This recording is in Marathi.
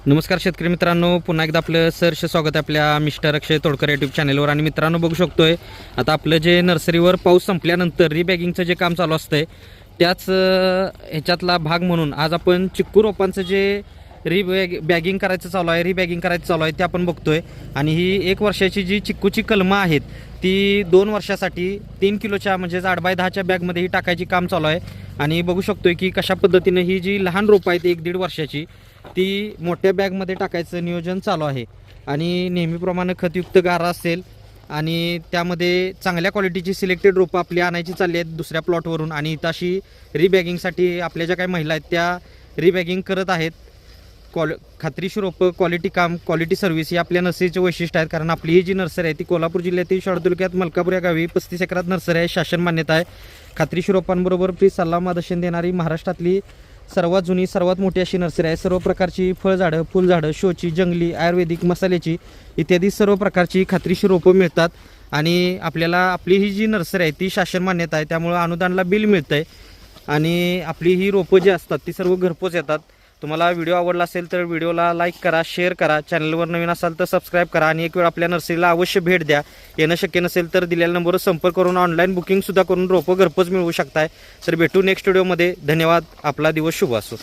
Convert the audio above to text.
नमस्कार शेतकरी मित्रांनो, पुन्हा एकदा आपलं सहर्ष स्वागत आहे आपल्या मिस्टर अक्षय तोडकर यूट्यूब चॅनलवर. आणि मित्रांनो बघू शकतोय आता आपलं जे नर्सरीवर पाऊस संपल्यानंतर रिबॅगिंगचं जे काम चालू असतंय त्याच ह्याच्यातला भाग म्हणून आज आपण चिक्कू रोपांचं जे बॅगिंग करायचं चालू आहे, रिबॅगिंग करायचं चालू आहे ते आपण बघतोय. आणि ही 1 वर्षाची जी चिक्कूची कलमं आहेत ती 2 वर्षासाठी 3 किलोच्या म्हणजे 8x10च्या बॅगमध्ये ही टाकायची काम चालू आहे. आणि बघू शकतोय की कशा पद्धतीनं ही जी लहान रोपं आहेत 1-1.5 वर्षाची ती मोठ्या बॅगमध्ये टाकायचं नियोजन चालू आहे. आणि नेहमीप्रमाणे खतयुक्त गारा असेल आणि त्यामध्ये चांगल्या क्वालिटीची सिलेक्टेड रोपं आपली आणायची चालली आहेत दुसऱ्या प्लॉटवरून. आणि इथं अशी रिबॅगिंगसाठी आपल्या ज्या काही महिला आहेत त्या रिबॅगिंग करत आहेत. खात्रीशीर रोपं, क्वालिटी काम, क्वालिटी सर्व्हिस ही आपल्या नर्सरीचे वैशिष्ट्य आहेत. कारण आपली ही जी नर्सरी आहे ती कोल्हापूर जिल्ह्यातील शहादा तालुक्यात मलकापूर या गावी 35 एकरात नर्सरी आहे. शासन मान्यता आहे. खात्रीशीर रोपांबरोबर फ्री सल्ला मार्गदर्शन देणारी महाराष्ट्रातली सर्वात जुनी सर्वात मोठी अशी नर्सरी आहे. सर्व प्रकारची फळझाडं, फुलझाडं, शोची, जंगली, आयुर्वेदिक, मसाल्याची इत्यादी सर्व प्रकारची खात्रीशीर रोपं मिळतात. आणि आपल्याला आपली ही जी नर्सरी आहे ती शासन मान्यता आहे, त्यामुळं अनुदानला बिल मिळतं आहे. आणि आपली ही रोपं जी असतात ती सर्व घरपोच येतात. तुम्हाला व्हिडिओ आवडला असेल तर व्हिडिओला लाईक करा, शेअर करा, चॅनलवर नवीन असाल तर सबस्क्राईब करा. आणि एक वेळ आपल्या नर्सरीला अवश्य भेट द्या. येणं शक्य नसेल तर दिलेल्या नंबरवर संपर्क करून ऑनलाईन बुकिंगसुद्धा करून रोपं घरपोच मिळवू शकताय. तर भेटू नेक्स्ट व्हिडिओमध्ये. धन्यवाद. आपला दिवस शुभ असो.